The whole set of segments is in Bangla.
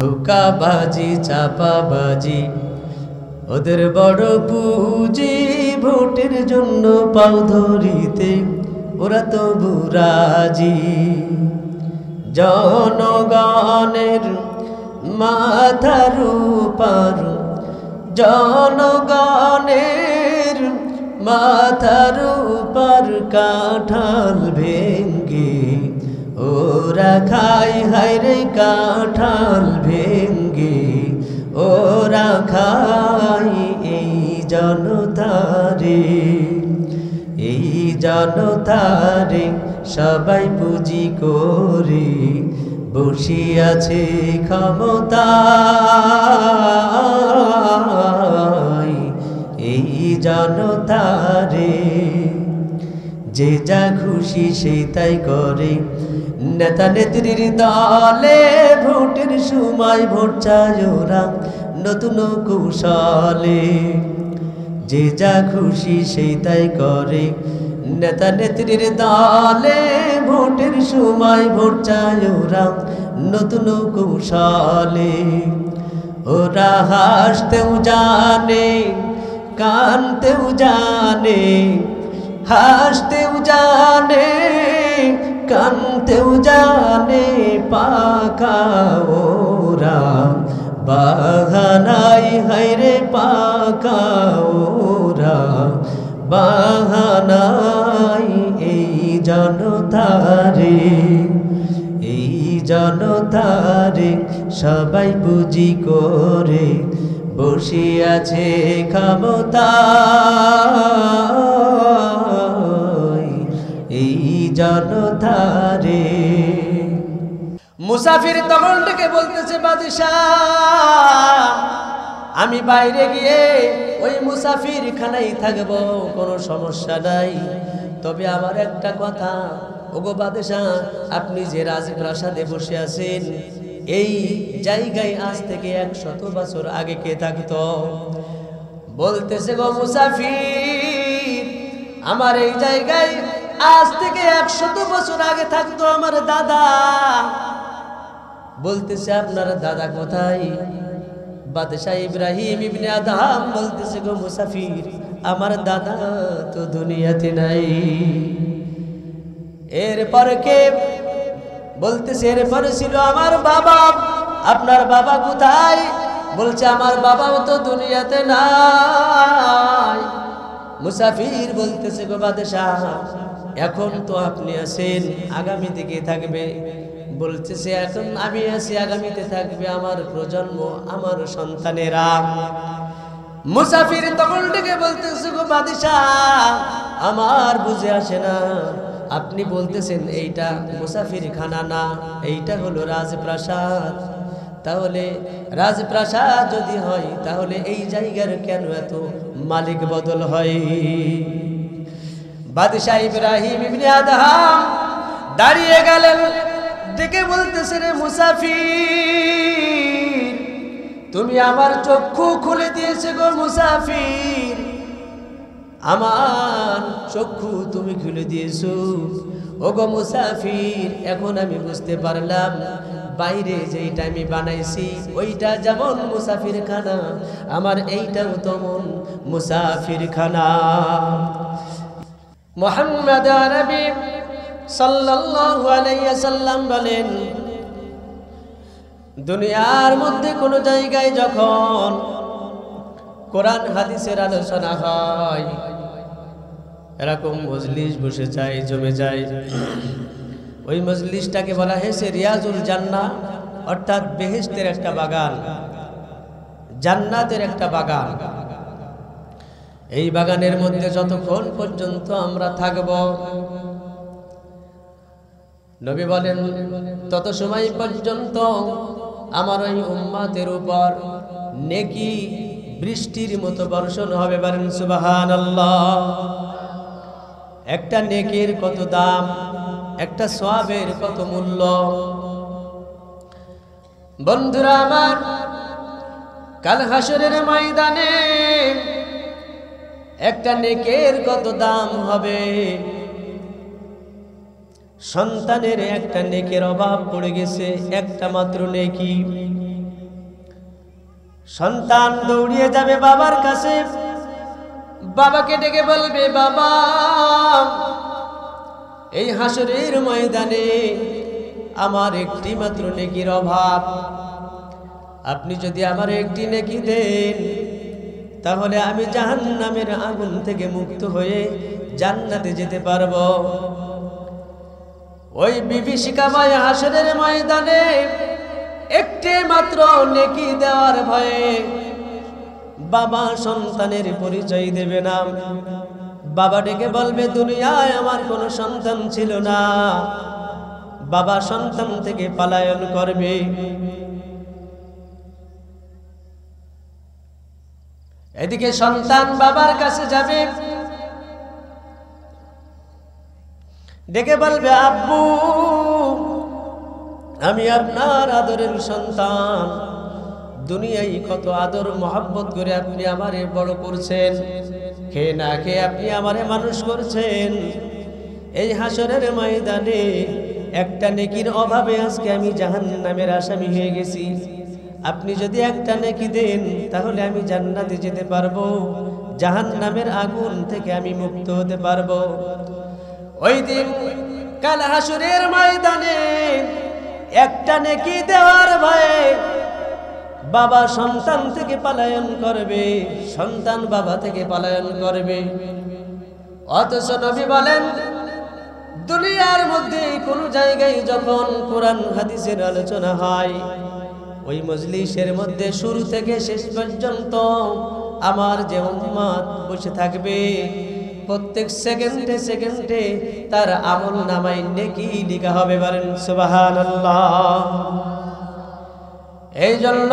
ধোঁকাবাজি চাপাবাজি ওদের বড় পুঁজি, ভোটের জন্য পাও ধরিতে ওরা তো বুরাজি। জনগণের মাথার উপর, জনগণের মাথার উপর কাঁঠাল ভেঙ্গে ওরা খায়, হায়রে কাঁঠাল ভেঙ্গে ওরা খায়। এই জনতারে, এই জনতারে সবাই পুঁজি করে বসিয়াছে ক্ষমতায়। এই জনতারে যে যা খুশি সেই তাই করে, নেতা নেত্রীর দলে ভোটের সময় ভোট চায় ওরা নতুন কৌশলে। যে যা খুশি সেই তাই করে, নেতা নেত্রীর দলে ভোটের সময় ভোট চায় ওরা নতুন কৌশলে। ওরা হাসতেও জানে, কানতেও জানে, হাসতেও জানে, কানতেও জানে, পাকা ওরা বাহানাই, হায়রে পাকা ওরা বাহানাই। এই জনতারে, এই জনতারে সবাই পুঁজি করে বসিয়াছে ক্ষমতায়। এই জনতারে মুসাফির তখন ডেকে বলতেছে, বাদশাহ আমি বাইরে গিয়ে ওই মুসাফির খানায় থাকবো, কোনো সমস্যা নাই। তবে আমার একটা কথা, ওগো বাদশাহ আপনি যে রাজপ্রাসাদে বসে আছেন, এই জায়গায় আজ থেকে 100 বছর আগে কে থাকতো? বলতেছে, গো মুসাফির আমার এই জায়গায় আজ থেকে 100 বছর আগে থাকতো আমার দাদা। বলতেছে, আপনার দাদা কোথায়? বাদশাহ ইব্রাহিম ইবনে আদহাম বলতেছে, গো মুসাফির আমার দাদা তো দুনিয়াতে নাই। এরপর কে? বলতেছে, এরপরে ছিল আমার বাবা। আপনার বাবা কোথায়? বলছে, আমার বাবাও তো দুনিয়াতে নাই। মুসাফির বলতেছে, গো বাদশাহ এখন তো আপনি আছেন, আগামী দিকে থাকবে। বলতেছে, এখন আমি আছি, আগামীতে থাকবে আমার প্রজন্ম, আমার সন্তানেরা। মুসাফির তখন ডেকে বলতেছে, গো বাদশাহ আমার বুঝে আসে না, আপনি বলতেছেন এইটা মুসাফির খানা না, এইটা হলো রাজপ্রাসাদ। তাহলে রাজপ্রাসাদ যদি হয় তাহলে এই জায়গার কেন এত মালিক বদল হয়? বাদশাহ ইব্রাহিম ইবনে আদহাম দাঁড়িয়ে গেলেন, ডেকে বলতেছে, রে মুসাফির তুমি আমার চক্ষু খুলে দিয়েছে গো মুসাফির, আমার চক্ষু তুমি খুলে দিয়েছো। ও গো মুসাফির এখন আমি বুঝতে পারলাম বাইরে যেইটা আমি বানাইছি ওইটা যেমন মুসাফির খানা, আমার এইটাও তেমন মুসাফির খানা। মুহাম্মদ নবী সাল্লাল্লাহু আলাইহি ওয়াসাল্লাম বলেন, দুনিয়ার মধ্যে কোন জায়গায় যখন কোরআন হাদিসের আলোচনা হয়, এরকম মজলিস বসে যায়, জমে যায়, ওই মজলিসটাকে বলা হয়েছে রিয়াজুল জান্নাহ, অর্থাৎ বেহেশতের একটা বাগান, জান্নাতের একটা বাগান। এই বাগানের মধ্যে যতক্ষণ পর্যন্ত আমরা থাকব, নবী বলেন তত সময় পর্যন্ত আমার ওই উম্মতের উপর নেকি বৃষ্টির মতো বর্ষণ হবে। বলেন সুবহানাল্লাহ। একটা নেকির কত দাম, একটা সওয়াবের কত মূল্য। বন্ধুরা আমার, কাল হাসরের ময়দানে একটা নেকের কত দাম হবে। সন্তানের একটা নেকের অভাব পড়ে গেছে, একটা মাত্র নেকি, সন্তান দৌড়িয়ে যাবে বাবার কাছে, বাবাকে ডেকে বলবে, বাবা এই হাসরের ময়দানে আমার একটি মাত্র নেকির অভাব, আপনি যদি আমার একটি নেকি দেন তাহলে আমি জাহান্নামের আগুন থেকে মুক্ত হয়ে জান্নাতে যেতে পারবো। ওই বিভীষিকাময় হাসরের ময়দানে একটি মাত্র নেকি দেওয়ার ভয়ে বাবা সন্তানের পরিচয় দেবে না। বাবা ডেকে বলবে, দুনিয়ায় আমার কোনো সন্তান ছিল না। বাবা সন্তান থেকে পলায়ন করবে। এদিকে সন্তান বাবার কাছে যাবে, ডেকে বলবে, আব্বু আমি আপনার আদরের সন্তান, দুনিয়ায় কত আদর মহব্বত করে আপনি আমারে বড় করছেন, খেয়ে না খেয়ে আপনি আমারে মানুষ করছেন। এই হাসরের ময়দানে একটা নেকির অভাবে আজকে আমি জাহান্নামের আসামি হয়ে গেছি। আপনি যদি একটা নেকি দেন তাহলে আমি জান্নাতে যেতে পারবো, জাহান্নামের আগুন থেকে আমি মুক্ত হতে পারবো। ওই দিন কাল হাসরের ময়দানে একটা নেকি দেওয়ার ভয়ে বাবা সন্তান থেকে পলায়ন করবে, সন্তান বাবা থেকে পলায়ন করবে। অথচ নবী বলেন, দুনিয়ার মধ্যে কোন জায়গায় যখন কোরআন হাদিসের আলোচনা হয়, ওই মজলিসের মধ্যে শুরু থেকে শেষ পর্যন্ত আমার যে উম্মত বসে থাকবে, প্রত্যেক সেকেন্ডে সেকেন্ডে তার আমল নামায় নেকি লেখা হবে। বলেন সুবহানাল্লাহ। এই জন্য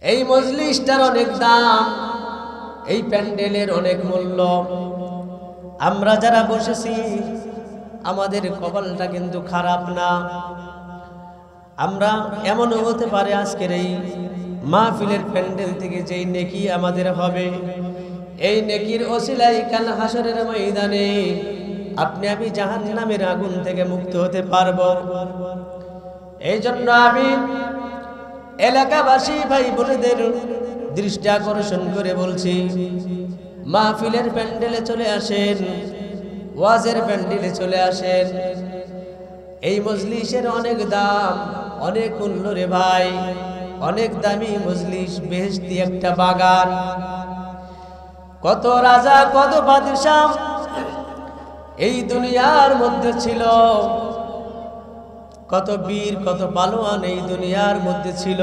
এই মজলিসটার অনেক দাম, এই প্যান্ডেলের অনেক মূল্য। আমরা যারা বসেছি আমাদের কপালটা কিন্তু খারাপ না। আমরা এমনও হতে পারে আজকের এই মাহফিলের প্যান্ডেল থেকে যেই নেকি আমাদের হবে, এই নেকির ওসিলায় কাল হাসরের ময়দানে আপনি আমি জাহান্নামের আগুন থেকে মুক্ত হতে পারবো। এই জন্য আমি এলাকাবাসী ভাই বোনেদের দৃষ্টি আকর্ষণ করে বলছি, মাহফিলের প্যান্ডেলে চলে আসেন, ওয়াজের প্যান্ডেলে চলে আসেন। এই মজলিসের অনেক দাম, অনেক মূল্য রে ভাই, অনেক দামি মজলিস, বেহেশতি একটা বাগান। কত রাজা কত বাদশাহ এই দুনিয়ার মধ্যে ছিল, কত বীর কত পালোয়ান এই দুনিয়ার মধ্যে ছিল।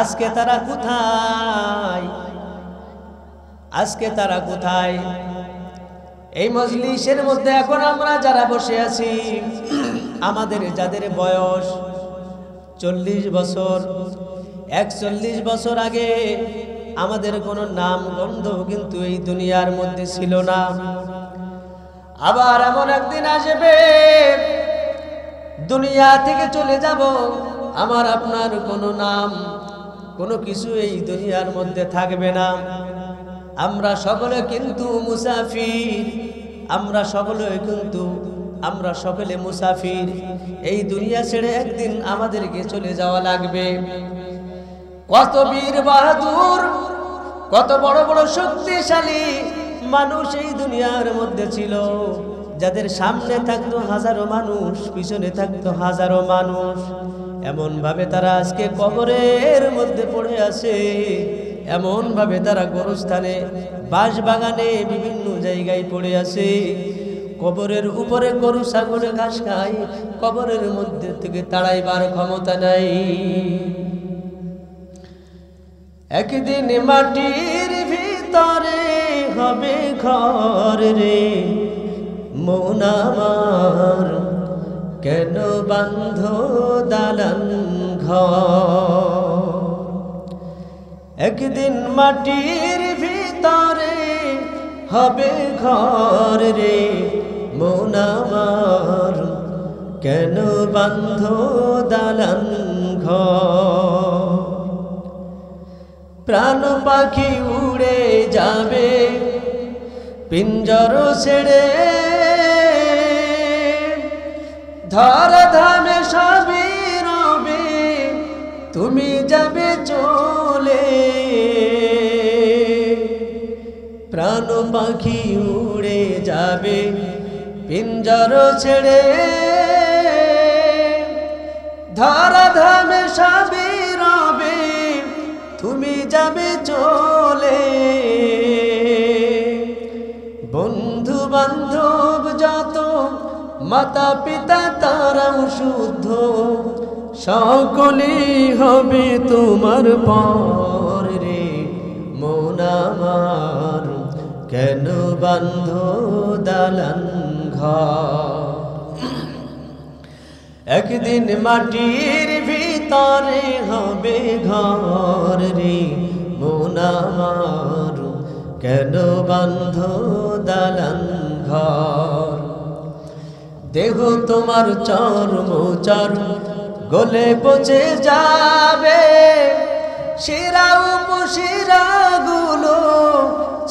আজকে তারা কোথায়? আজকে তারা কোথায়? এই মজলিসের মধ্যে এখন আমরা যারা বসে আছি, আমাদের যাদের বয়স 40 বছর, 41 বছর আগে আমাদের কোনো নাম গন্ধ কিন্তু এই দুনিয়ার মধ্যে ছিল না। আবার এমন একদিন আসবে দুনিয়া থেকে চলে যাব, আমার আপনার কোনো নাম কোনো কিছু এই দুনিয়ার মধ্যে থাকবে না। আমরা সকলে কিন্তু মুসাফির, আমরা সকলে মুসাফির। এই দুনিয়া ছেড়ে একদিন আমাদেরকে চলে যাওয়া লাগবে। কত বীর বাহাদুর, কত বড় বড় শক্তিশালী মানুষ এই দুনিয়ার মধ্যে ছিল, যাদের সামনে থাকতো হাজারো মানুষ, পিছনে থাকতো হাজারো মানুষ। এমন ভাবে তারা আজকে কবরের মধ্যে পড়ে আছে, এমন ভাবে তারা গোরস্থানে, বাঁশবাগানে, বিভিন্ন জায়গায় পড়ে আছে। কবরের উপরে গরু ছাগলে ঘাস খায়, কবরের মধ্যে থেকে তাড়াইবার ক্ষমতা নাই। একদিন মাটির ভিতরে হবে ঘর রে, মন আমার কেন বান্ধ দালান ঘর। একদিন মাটির ভিতরে হবে ঘর রে, মন আমার কেন বান্ধ দালান ঘর। প্রাণ পাখি উড়ে যাবে পিঞ্জর ছেড়ে, ধরা ধামে সবই তুমি যাবে চলে, প্রাণ পাখি উড়ে যাবে পিঞ্জর ছেড়ে, ধরা ধামে সবই রবে, তুমি যাবে চলে। বন্ধু বান্ধব যত, মাতা পিতা তারাও শুদ্ধ, সকলেই হবে তোমার পর রে। মন আমার কেন বান্ধ দালান ঘর, একদিন মাটির ভিতরে হবে ঘর রে। মন আমার কেন বান্ধ দালান ঘর, দেহ তোমার চর্ম চর্ম গলে পচে যাবে, শিরা উপশিরা গুলো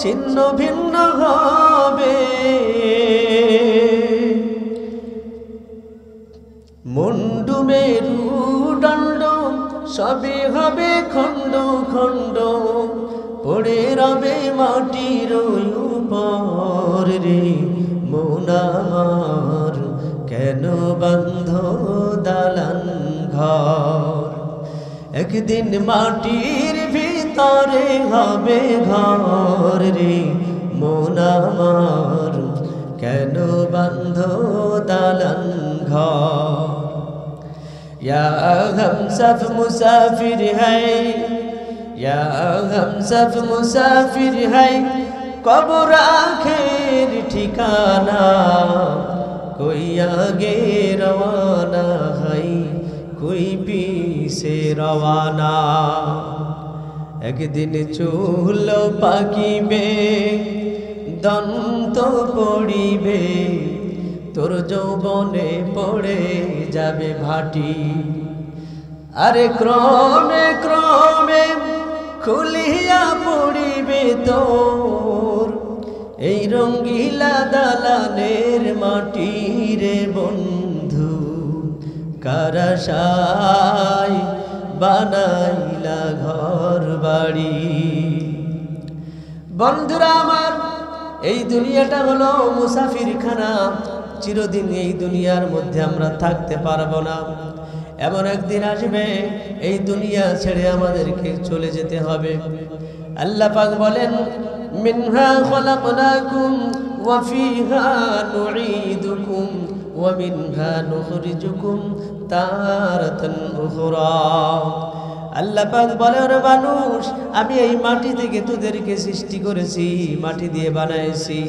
ছিন্ন ভিন্ন হবে, মুন্ডু মেরুদণ্ড সবই হবে খণ্ড খণ্ড, পড়ে রবে মাটির উপর রে। মন আমার কেন বান্ধ দালান ঘর, একদিন মাটির ভিতরে হবে ঘর রে। মন আমার কেন বান্ধ দালান ঘর, या हम सब मुसाफिर हैं, या हम सब मुसाफिर हैं, कब्र आखिर ठिकाना, कोई आगे रवाना है, कोई पीछे रवाना। एक दिन चूल पाकिबे, दंत पड़िबे, তোর যৌবনে পড়ে যাবে ভাটি, আরে ক্রমে ক্রমে খুলিয়া পড়িবে তোর এই রঙ্গিলা দালানের মাটি রে বন্ধু। কারাশায় বানাইলা ঘর বাড়ি। বন্ধুরা আমার, এই দুনিয়াটা হলো মুসাফিরখানা, চিরদিন এই দুনিয়ার মধ্যে আমরা থাকতে পারবো না। এমন একদিন আসবে এই দুনিয়া ছেড়ে আমাদেরকে চলে যেতে হবে। আল্লাহ পাক বলেন, মিনহা খলাকনাকুম ওয়া ফিহা নুঈদুকুম ওয়া মিনহা নুখরিজুকুম তারাতান উখরা। আল্লাহ পাক বলে, ওরে মানুষ, আমি এই মাটি থেকে তোদেরকে সৃষ্টি করেছি, মাটি দিয়ে বানাইছি।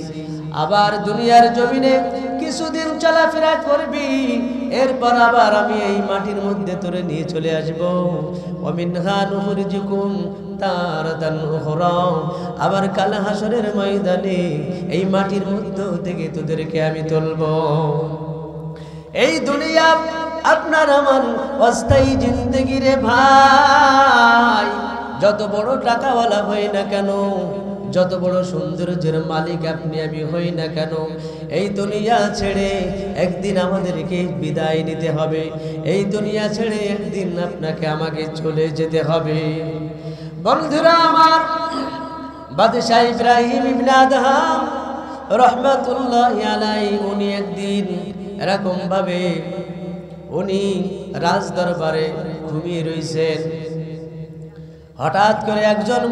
আবার দুনিয়ার জমিনে কিছুদিন চলাফেরা করবি, এরপর আবার আমি এই মাটির মধ্যে তোরে নিয়ে চলে আসবো। ওয়া মিনহা নুখরিজুকুম তারাতান উখরা। আবার কাল হাসরের ময়দানে এই মাটির মধ্য থেকে তোদেরকে আমি তুলবো। এই দুনিয়া আপনার আমার অস্থায়ী জিন্দেগি রে ভাই। যত বড় টাকাওয়ালা হই না কেন, যত বড় সৌন্দর্যের মালিক আপনি আমি হই না কেন, এই দুনিয়া ছেড়ে একদিন আমাদেরকে বিদায় নিতে হবে। এই দুনিয়া ছেড়ে একদিন আপনাকে আমাকে চলে যেতে হবে। বন্ধুরা আমার, বাদশাহ ইব্রাহিম ইবনে আদহাম রহমাতুল্লাহি আলাইহি, উনি একদিন এরকম ভাবে উনি রাজ দরবারে ঘুমিয়ে রয়েছেন। হঠাৎ করে একজন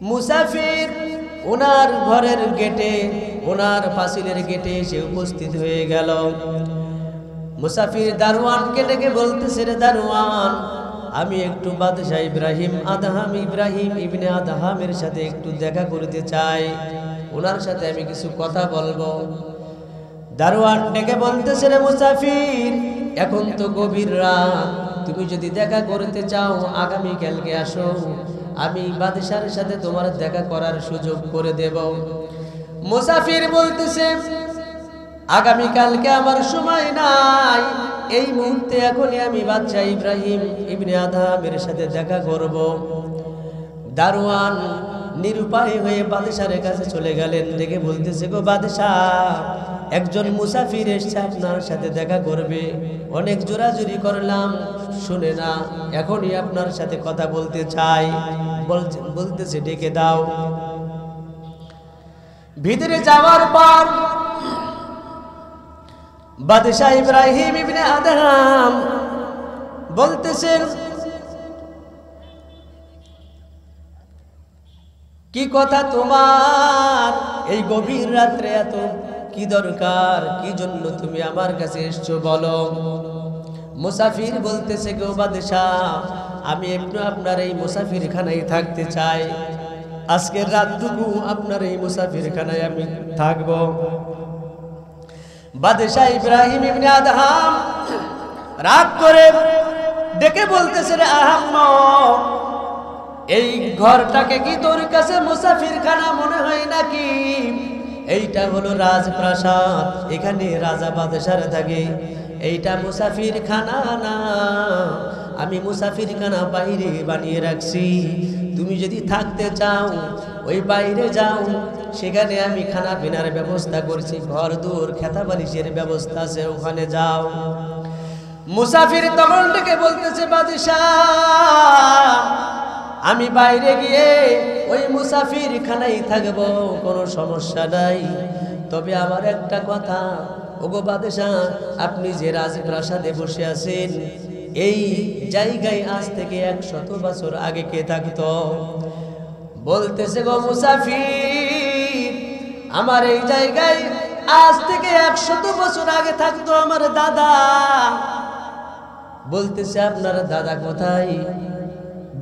মুসাফির ওনার ঘরের গেটে, ওনার ফাসিলের গেটে এসে উপস্থিত হয়ে গেল। মুসাফির দারোয়ানকে ডেকে বলতেছে, রে দারোয়ান, আমি একটু বাদশাহ ইব্রাহিম ইবনে আদহামের সাথে একটু দেখা করতে চাই, ওনার সাথে আমি কিছু কথা বলবো। দারোয়ান ডেকে বলতেছে, রে মুসাফির, এখন তো গভীর রাত, তুমি যদি দেখা করতে চাও আগামী কালকে আসো, আমি বাদশার সাথে তোমার দেখা করার সুযোগ করে দেব। মুসাফির বলতেছে, আগামী কালকে আমার সময় নাই, এই মুহূর্তে এখনই আমি বাদশাহ ইব্রাহিম ইবনে আদহামের সাথে দেখা করব। দারোয়ান নিরুপায় হয়ে বাদশার কাছে চলে গেলেন, ডেকে বলতেছে, গো বাদশাহ, একজন মুসাফির এসে আপনার সাথে দেখা করবে, অনেক জোরাজুরি করলাম, শুনে না, এখনই আপনার সাথে কথা বলতে চাই। বলতেছে ডেকে দাও। ভিতরে যাওয়ার পর বাদশাহ ইব্রাহিম ইবনে আদহাম বলতেছেন, কি কথা তোমার? এই গভীর রাত্রে এত কি দরকার? কি জন্য তুমি আমার কাছে এসছো বলো। মুসাফির বলতেছে, গো বাদশাহ, আমি একটু আপনার এই মুসাফিরখানায় থাকতে চাই। আজকের রাতটুকু আপনার এই মুসাফিরখানায় আমি থাকব। বাদশাহ ইব্রাহিম ইবনে আদহাম রাগ করে ডেকে বলতেছে, রে আহাম্মদ, এই ঘরটাকে কি তোর কাছে মুসাফিরখানা মনে হয় নাকি? এইটা হলো রাজপ্রাসাদ, এখানে রাজা বাদশারা থাকে। এইটা মুসাফিরখানা না, আমি মুসাফিরখানা বাইরে বানিয়ে রাখছি। তুমি যদি থাকতে চাও ওই বাইরে যাও, সেখানে আমি খানা পিনার ব্যবস্থা করছি, ঘর দূর খেতা বালিশের ব্যবস্থা আছে, ওখানে যাও। মুসাফির তখন থেকে বলতেছে, বাদশাহ, আমি বাইরে গিয়ে ওই মুসাফির খানায় থাকবো, কোনো সমস্যা নাই। তবে আমার একটা কথা, ওগো বাদশাহ, আপনি যে রাজপ্রাসাদে বসে আছেন, এই জায়গায় আজ থেকে 100 বছর আগে কে থাকতো? বলতেছে, গো মুসাফির, আমার এই জায়গায় আজ থেকে 100 বছর আগে থাকতো আমার দাদা। বলতেছে, আপনার দাদা কোথায়?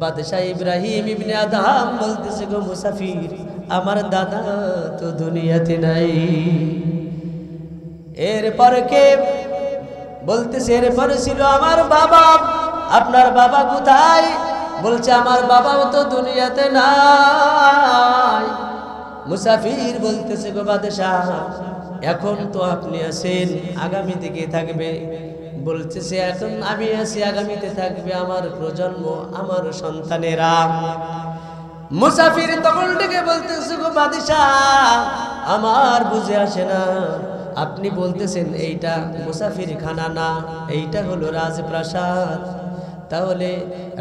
বাদশাহ ইব্রাহিম ইবনে আদহাম বলতেছে, গো মুসাফির, আমার দাদা তো দুনিয়াতে নাই। এরপর কে? বলতেছে, এরপর ছিল আমার বাবা। আপনার বাবা কোথায়? বলছে, আমার বাবাও তো দুনিয়াতে নাই। মুসাফির বলতেছে, গো বাদশাহ, এখন তো আপনি আছেন, আগামী দিকে থাকবে। বলতেছে, এখন আমি আছি, আগামীতে থাকবে আমার প্রজন্ম, আমার সন্তানেরা। মুসাফির তখন থেকে বলতেছে, গো বাদশাহ, আমার বুঝে আসে না, আপনি বলতেছেন এইটা মুসাফির খানা না, এইটা হলো রাজপ্রাসাদ। তাহলে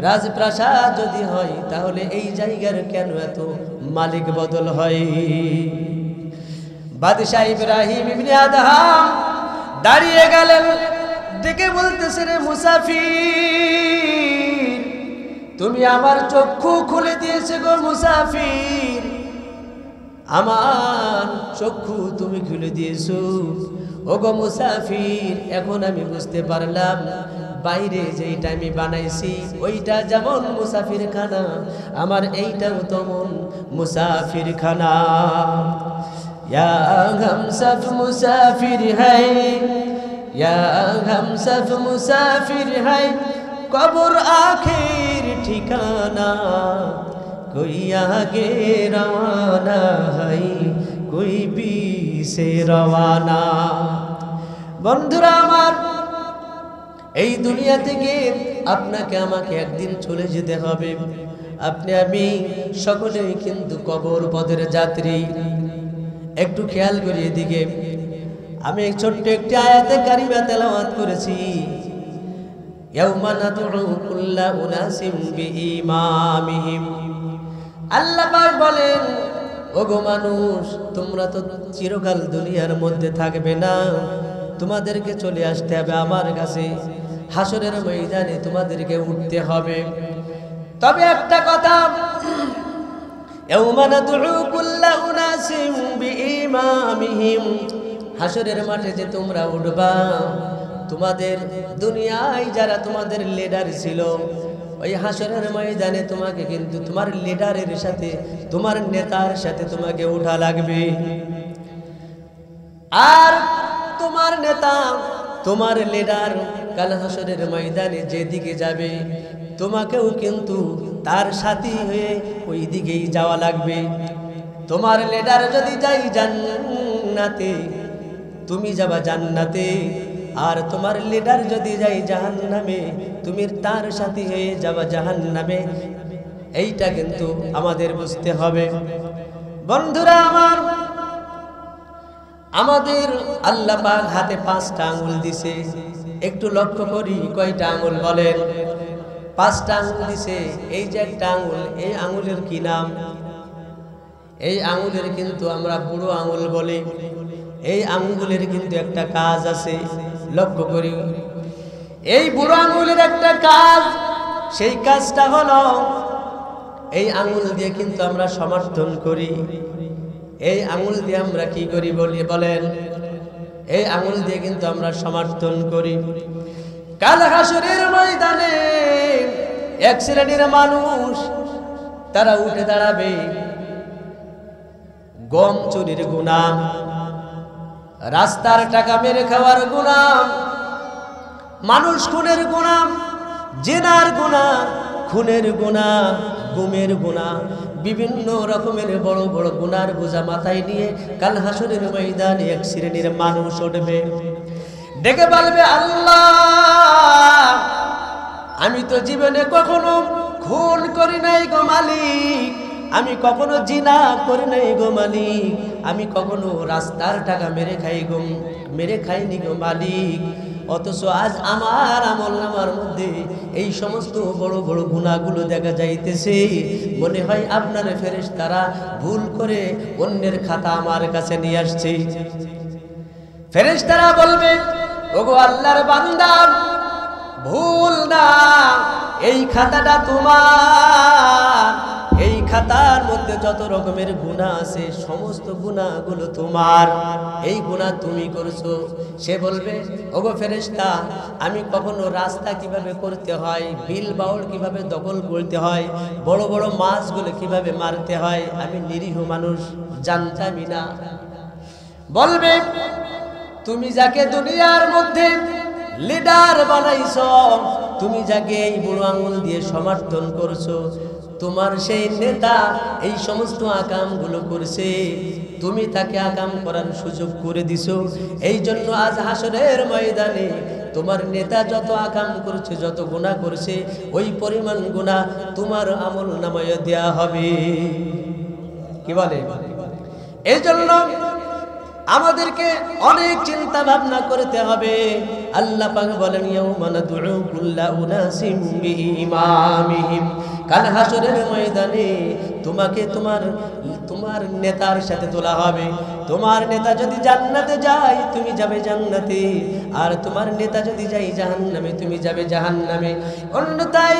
রাজপ্রাসাদ যদি হয়, তাহলে এই জায়গার কেন এত মালিক বদল হয়? বাদশাহ ইব্রাহিম ইবনে আদহাম দাঁড়িয়ে গেলেন, ডেকে বলতেছে, রে মুসাফির, তুমি আমার চক্ষু খুলে দিয়েছে গো মুসাফির, আমার চক্ষু তুমি খুলে দিয়েছো। ও গো মুসাফির, এখন আমি বুঝতে পারলাম, বাইরে যেইটা আমি বানাইছি ওইটা যেমন মুসাফির খানা, আমার এইটাও তেমন মুসাফির খানা। ইয়া হামসফ মুসাফির হাই, ইয়া হামসফ মুসাফির হাই, কবর আখির ঠিকানা, कोई आगे रवाना है, कोई पीछे रवाना। বন্ধুরা আমার, এই দুনিয়া থেকে আপনাকে আমাকে একদিন চলে যেতে হবে। আপনি আমি সকলেই কিন্তু কবর পথের যাত্রী। একটু খেয়াল করি এদিকে, আমি ছোট্ট একটি আয়াতে কারিমা তেলাওয়াত করেছি, ইয়াউমা নাদউ কুল্লা উনাসিম বিইমামিহিম। আল্লাহ পাক বলেন, ওগো মানুষ, তোমরা তো চিরকাল দুনিয়ার মধ্যে থাকবে না, তোমাদেরকে চলে আসতে হবে আমার কাছে। হাসরের ময়দানে তোমাদেরকে উঠতে হবে। তবে একটা কথা, ইয়াউমা নাদউ কুল্লা উনাসিম বিইমামিহিম, হাসরের মাঠে যে তোমরা উঠবা, তোমাদের দুনিয়ায় যারা তোমাদের লিডার ছিল, ওই হাসরের ময়দানে তোমাকে কিন্তু তোমার লিডারের সাথে, তোমার নেতার সাথে তোমাকে উঠা লাগবে। আর তোমার নেতা, তোমার লিডার কাল হাসরের ময়দানে যেদিকে যাবে, তোমাকেও কিন্তু তার সাথী হয়ে ওই দিকেই যাওয়া লাগবে। তোমার লিডার যদি যাই জান্নাতে, তুমি যাবা জান্নাতে, আর তোমার লিডার যদি যাই জাহান্নামে, তুমি তার সাথী হয়ে যাবা জাহান্নামে। এইটা কিন্তু আমাদের বুঝতে হবে। বন্ধুরা আমার, আমাদের আল্লাহ পাক হাতে 5টা আঙ্গুল দিছে, একটু লক্ষ্য করি কয়টা আঙ্গুল বলেন? 5টা আঙ্গুল দিছে। এই যে একটা আঙ্গুল, এই আঙ্গুলের কি নাম? এই আঙ্গুলের কিন্তু আমরা বুড়ো আঙ্গুল বলি। এই আঙ্গুলের কিন্তু একটা কাজ আছে, লক্ষ্য করি। এই বুড়ো আঙ্গুলের একটা কাজ, সেই কাজটা হলো এই আঙ্গুল দিয়ে কিন্তু আমরা সমর্থন করি। এই আঙ্গুল দিয়ে আমরা কি করি বলেন? এই আঙ্গুল দিয়ে কিন্তু আমরা সমর্থন করি। কাল হাসরের ময়দানে এক শ্রেণীর মানুষ তারা উঠে দাঁড়াবে, গম চুরির গুনাহ, রাস্তার টাকা মেরে খাওয়ার গুনাহ, মানুষ খুনের গুনাহ, জিনার গুনাহ, খুনের গুনাহ, গুমের গুনাহ, বিভিন্ন রকমের বড় বড় গুনার বোঝা মাথায় নিয়ে কাল হাসরের ময়দানে এক শ্রেণীর মানুষ উঠবে, ডেকে বলবে, আল্লাহ, আমি তো জীবনে কখনো খুন করি নাই গো মালিক, আমি কখনো জিনা করি নাই গো মালিক, আমি কখনো রাস্তার টাকা মেরে খাইনি গো মালিক। অথচ আজ আমার আমলনামার মধ্যে এই সমস্ত বড় বড় গুনাহগুলো দেখা যাইতেছে। মনে হয় আপনার ফেরেশতারা ভুল করে অন্যের খাতা আমার কাছে নিয়ে আসছে। ফেরেশতারা বলবে, ওগো আল্লাহর বান্দা, ভুল না, এই খাতাটা তোমার, এই খাতার মধ্যে যত রকমের গুনাহ আছে সমস্ত গুনাহগুলো তোমার, এই গুনাহ তুমি করেছো। সে বলবে, ওগো ফেরেশতা, আমি কখনো রাস্তা কিভাবে করতে হয়, বিল বাউল কিভাবে দখল করতে হয়, বড় বড় মাছগুলো কিভাবে মারতে হয়, আমি নিরীহ মানুষ জানতামই না। বলবে, তুমি যাকে দুনিয়ার মধ্যে লিডার বানাইছো, তুমি যাকে এই বুড়ো আঙ্গুল দিয়ে সমর্থন করছো, তোমার সেই নেতা এই সমস্ত আকামগুলো করছে, তুমি তাকে আকাম করার সুযোগ করে দিছো। এই জন্য আজ হাসরের ময়দানে তোমার নেতা যত আকাম করছে, যত গুনাহ করছে, ওই পরিমাণ গুনাহ তোমার আমল নামায় দেয়া হবে। কি বলে? এই জন্য আমাদেরকে অনেক চিন্তা ভাবনা করতে হবে। আল্লাহ পাক বলেন, ইয়াউমা নাদউ কুল্লা উনাসিম বিইমামিহিম, কাল হাসরের ময়দানে তোমাকে তোমার নেতার সাথে তোলা হবে। তোমার নেতা যদি জান্নাতে যায়, তুমি যাবে জান্নাতে, আর তোমার নেতা যদি যায় জাহান্নামে, তুমি যাবে জাহান্নামে। অন্যথায়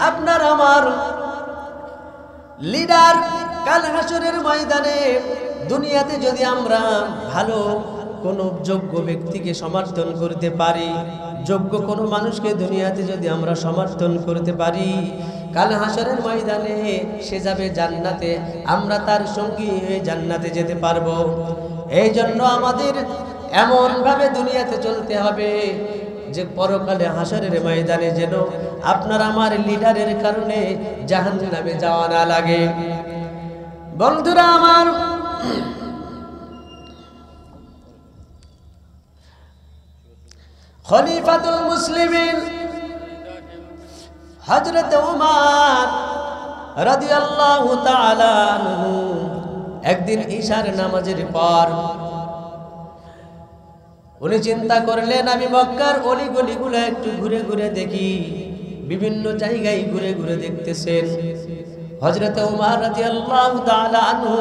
আপনার আমার লিডার কাল হাসরের ময়দানে, দুনিয়াতে যদি আমরা ভালো কোনো যোগ্য ব্যক্তিকে সমর্থন করতে পারি, যোগ্য কোনো মানুষকে দুনিয়াতে যদি আমরা সমর্থন করতে পারি, কাল হাসরের ময়দানে সে যাবে জান্নাতে, আমরা তার সঙ্গী হয়ে জান্নাতে যেতে পারবো। এই জন্য আমাদের এমনভাবে দুনিয়াতে চলতে হবে যে পরকালে হাসরের ময়দানে যেন আপনার আমার লিডারের কারণে জাহান্নামে যাওয়া না লাগে। বন্ধুরা আমার, খলিফাতুল মুসলিমিন হযরত ওমর রাদিয়াল্লাহু তাআলা আনহু একদিন ঈশার নামাজের পর উনি চিন্তা করলেন, আমি মক্কার অলিগলিগুলো একটু ঘুরে ঘুরে দেখি। বিভিন্ন জায়গায় ঘুরে ঘুরে দেখতেছেন। হযরত ওমর রাদিয়াল্লাহু তাআলা আনহু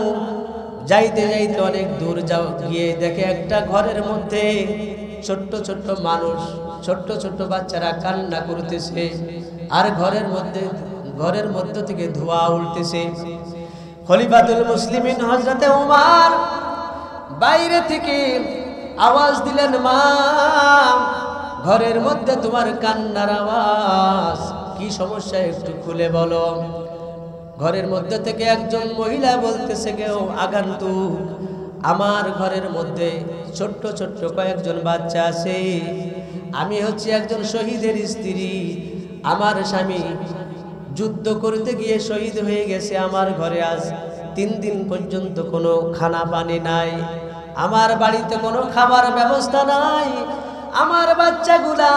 যাইতে যাইতে অনেক দূর গিয়ে দেখে একটা ঘরের মধ্যে ছোট্ট ছোট্ট মানুষ, ছোট্ট ছোট্ট বাচ্চারা কান্না করতেছে, আর ঘরের মধ্যে থেকে ধোঁয়া উঠতেছে। খলিফাতুল মুসলিমিন হযরত ওমর বাইরে থেকে আওয়াজ দিলেন, মা, ঘরের মধ্যে তোমার কান্নার আওয়াজ, কি সমস্যা একটু খুলে বলো। ঘরের মধ্যে থেকে একজন মহিলা বলতেছে, কেউ আগন্তুক, আমার ঘরের মধ্যে ছোট্ট ছোট্ট কয়েকজন বাচ্চা আছে, আমি হচ্ছে একজন শহীদের স্ত্রী, আমার স্বামী যুদ্ধ করতে গিয়ে শহীদ হয়ে গেছে, আমার ঘরে আজ 3 দিন পর্যন্ত কোনো খানা পানি নাই, আমার বাড়িতে কোনো খাবার ব্যবস্থা নাই, আমার বাচ্চাগুলা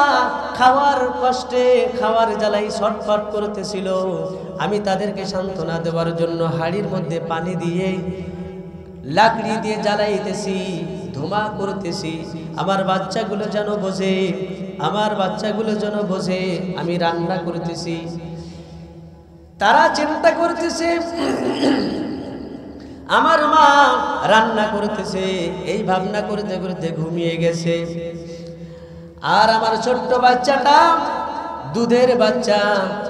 খাওয়ার কষ্টে, খাওয়ার জ্বালাই ছটফট করতেছিল, আমি তাদেরকে সান্ত্বনা দেওয়ার জন্য হাড়ির মধ্যে পানি দিয়ে লাকড়ি দিয়ে জ্বালাইতেছি, ধুমা করতেছি, আমার বাচ্চাগুলো যেন বোঝে, আমার বাচ্চাগুলো যেন বোঝে আমি রান্না করতেছি। তারা চিন্তা করতেছে আমার মা রান্না করতেছে, এই ভাবনা করতে করতে ঘুমিয়ে গেছে। আর আমার ছোট্ট বাচ্চাটা, দুধের বাচ্চা,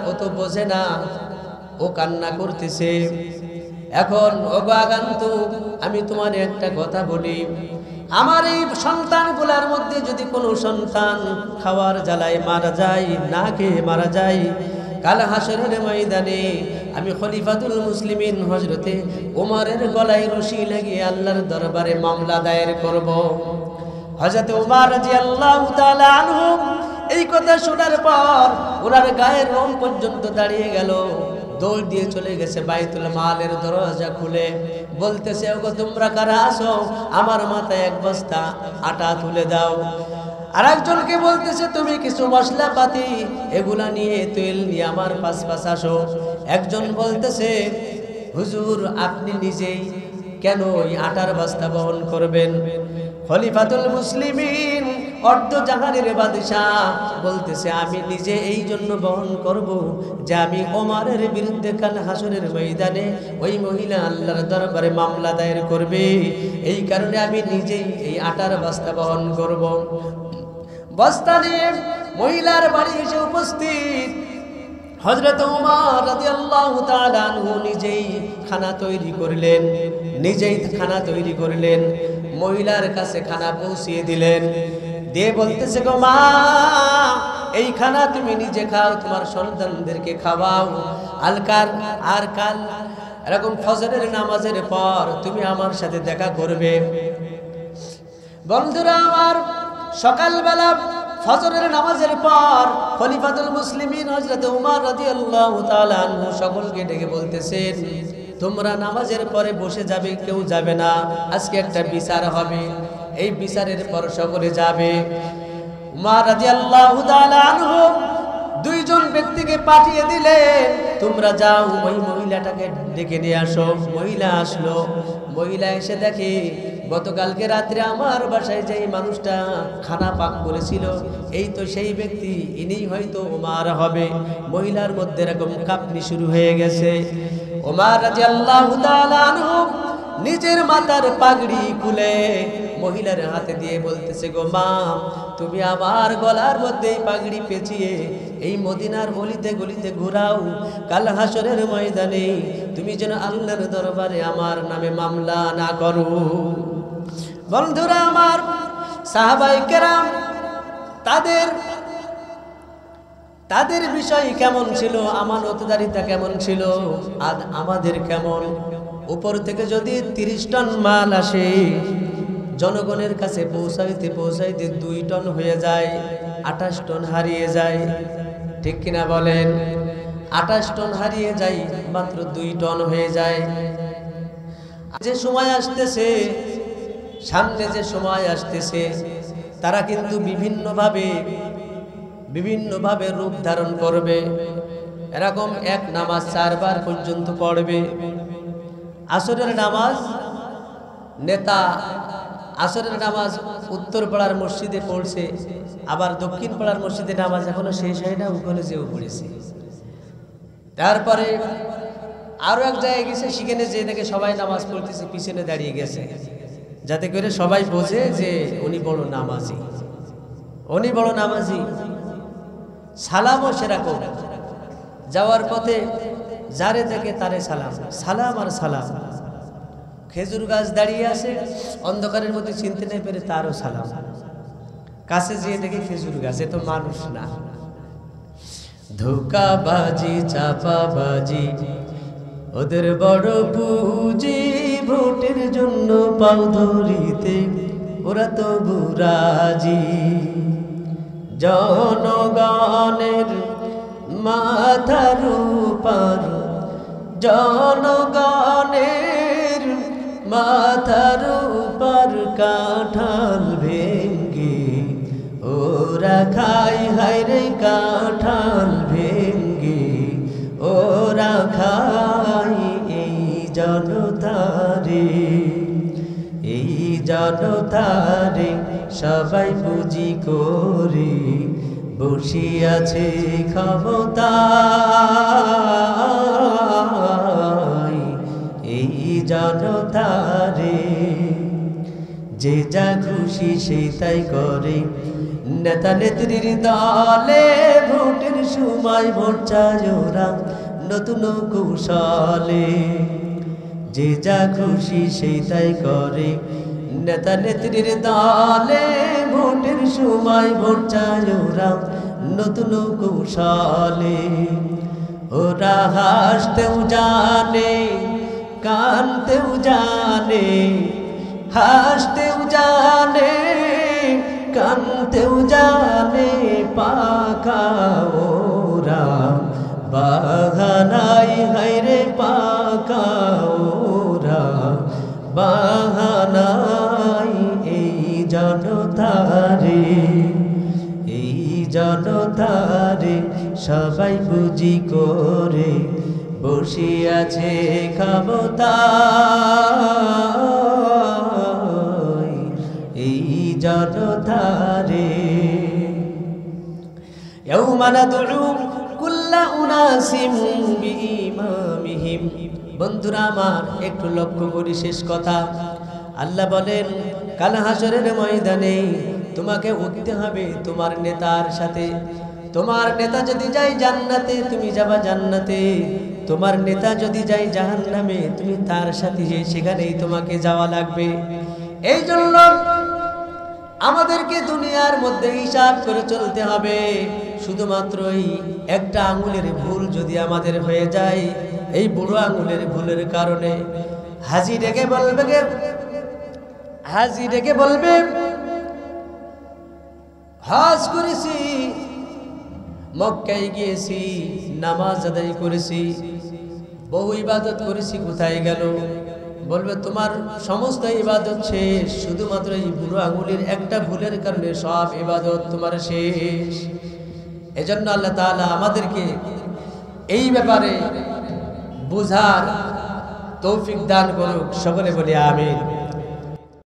ও তো বোঝে না, ও কান্না করতেছে। এখন ওগো আগন্তুক, আমি তোমার একটা কথা বলি, আমার এই সন্তানগুলার মধ্যে যদি কোনো সন্তান খাওয়ার জ্বালায় মারা যায়, না খেয়ে মারা যায়, কাল হাসরের ময়দানে আমি খলিফাতুল মুসলিমিন হযরতে ওমরের গলায় রশি লাগিয়ে আল্লাহর দরবারে মামলা দায়ের করব। হযরত ওমর রাদিয়াল্লাহু তাআলা আনহু এই কথা শোনার পর ওনার গায়ের রং পর্যন্ত দাঁড়িয়ে গেল, দৌড় দিয়ে চলে গেছে বাইতুল মালের দরজা খুলে, বলতেছে ওগো তোমরা কারা আসো, আমার মাথায় এক বস্তা আটা তুলে দাও। আর একজনকে বলতেছে তুমি কিছু মশলাপাতি এগুলা নিয়ে, তেল নিয়ে আমার পাশ আসো। একজন বলতেছে হুজুর আপনি নিজেই কেন ওই আটার বস্তা বহন করবেন? খলিফাতুল মুসলিমিন অর্ধ জাহানের বাদশাহ বলতেছে আমি নিজে এই জন্য বহন করব যে আমি ওমরের বিরুদ্ধে কাল হাসরের ময়দানে ওই মহিলা আল্লাহর দরবারে মামলা দায়ের করবে, এই কারণে আমি নিজেই এই আটার বস্তা বহন করব। বস্তা নিয়ে মহিলার বাড়ি এসে উপস্থিত হযরত ওমর রাদিয়াল্লাহু তাআলা আনহু নিজেই খানা তৈরি করলেন, নিজেই খানা তৈরি করলেন, মহিলার কাছে খানা পৌঁছিয়ে দিলেন, দিয়ে বলতেছে গো মা এই খানা তুমি নিজে খাও, তোমার সন্তানদেরকে খাওয়াও, আর কাল এরকম ফজরের নামাজের পর তুমি আমার সাথে দেখা করবে। বন্ধুরা আমার, সকালবেলা ফজরের নামাজের পর খলিফাতুল মুসলিমিন হযরত ওমর রাদিয়াল্লাহু তাআলা আনহু সকলকে ডেকে বলতেছেন তোমরা নামাজের পরে বসে যাবে, কেউ যাবে না, আজকে একটা বিচার হবে, এই বিচারের পর সকলে যাবে। ওমর রাদিয়াল্লাহু তাআলা আনহু দুইজন ব্যক্তিকে পাঠিয়ে দিলেন, তোমরা যাও ওই মহিলাটাকে ডেকে নিয়ে আসো। মহিলা আসলো, মহিলা এসে দেখে গতকালকে রাত্রে আমার বাসায় যেই মানুষটা খানা পাক করেছিল এই তো সেই ব্যক্তি, ইনি হয়তো ওমর হবে। মহিলার মধ্যে এরকম কাঁপুনি শুরু হয়ে গেছে। ওমর রাদিয়াল্লাহু তাআলা আনহু নিজের মাথার পাগড়ি খুলে মহিলার হাতে দিয়ে বলতেছে গো মা তুমি আমার গলার মধ্যে পাগড়ি পেঁচিয়ে এই মদিনার গলিতে গলিতে ঘোরাও, কাল হাসরের ময়দানে তুমি যেন আল্লাহর দরবারে আমার নামে মামলা না করো। বন্ধুরা আমার, সাহাবায়ে কেরাম তাদের বিষয় কেমন ছিল, আমানতদারিতা কেমন ছিল, আর আমাদের কেমন? উপর থেকে যদি 30 টন মাল আসে, জনগণের কাছে পৌঁছাইতে পৌঁছাইতে 2 টন হয়ে যায়, 28 টন হারিয়ে যায়, ঠিক কিনা বলেন? 28 টন হারিয়ে যায়, মাত্র 2 টন হয়ে যায়। যে সময় আসতেছে, সামনে যে সময় আসতেছে, তারা কিন্তু বিভিন্নভাবে রূপ ধারণ করবে। এরকম এক নামাজ 4 বার পর্যন্ত পড়বে। আসরের নামাজ নেতা আসরের নামাজ উত্তর পাড়ার মসজিদে পড়ছে, আবার দক্ষিণ পাড়ার মসজিদে নামাজ এখনো শেষ হয় না, ওখানে যেও পড়েছে। তারপরে আরো এক জায়গায় গেছে, সেখানে যে দেখে সবাই নামাজ পড়তেছে, পিছনে দাঁড়িয়ে গেছে, যাতে করে সবাই বোঝে যে উনি বড় নামাজি, উনি বড় নামাজি। সালামও সেরকম, যাওয়ার পথে যারে দেখে তারে সালাম, সালাম আর সালাম। খেজুর গাছ দাঁড়িয়ে আছে, অন্ধকারের মধ্যে চিনতে না পেরে তারও সালাম। কাছে যেয়ে দেখে খেজুর গাছ, এ তো মানুষ না। ধোকাবাজি চাপাবাজি ওদের বড় পুঁজি, ভোটের জন্য পাও ধরিতে ওরা তো বুরাজি। জনগণের মাথার উপর, জনগণের মাথার উপর কাঁঠাল ভেঙ্গে ওরা খায়, হায় রে কাঁঠাল ভেঙ্গে ওরা খায়। এই জনতারে, এই জন জনতারে সবাই পুঁজি করে বসিয়াছে ক্ষমতায়। এই জনতারে যে যা খুশি সেই তাই করে, নেতা নেত্রীর দলে ভোটের সময় ভোট চায় ওরা নতুন কৌশলে। যে যা খুশি সেই তাই করে, নেতা নেত্রীর দলে ভোটের সময় ভোট চায় ওরা নতুন কৌশলে। ওরা হাসতেও জানে কানতেও জানে, হাসতেও জানে কানতেও জানে, পাকা ওরা বাহানাই হায়রে পাকা ওরা বাহানাই। এই জনতারে এই জনতারে সবাই পুঁজি করে বসিয়াছে ক্ষমতায়। এই জনতারে ইয়াউমা নাদউ কুল্লা উনাসিম বিইমামিহিম। বন্ধুরা আমার একটু লক্ষ্য করি শেষ কথা। আল্লাহ বলেন কাল হাসরের ময়দানে তোমাকে উঠতে হবে তোমার নেতার সাথে। তোমার নেতা যদি যায় জান্নাতে তুমি যাবা জান্নাতে, তোমার নেতা যদি যায় জাহান্নামে তুমি তার সাথে সেখানেই তোমাকে যাওয়া লাগবে। এই জন্য আমাদেরকে দুনিয়ার মধ্যে হিসাব করে চলতে হবে। শুধুমাত্র এই একটা আঙুলের ভুল যদি আমাদের হয়ে যায়, এই বুড়ো আঙুলের ভুলের কারণে হাজি ডেকে বলবে হজ করেছি, মক্কায় গিয়েছি, নামাজ আদায় করেছি, বহু ইবাদত করেছি, কোথায় গেল? বলবে তোমার সমস্ত ইবাদত শেষ, শুধুমাত্র এই বুড়ো আঙুলের একটা ভুলের কারণে সব ইবাদত তোমার শেষ। এজন্য আল্লাহ তাআলা আমাদেরকে এই ব্যাপারে বুঝার তৌফিক দান করুক। সকলে বলি আমিন।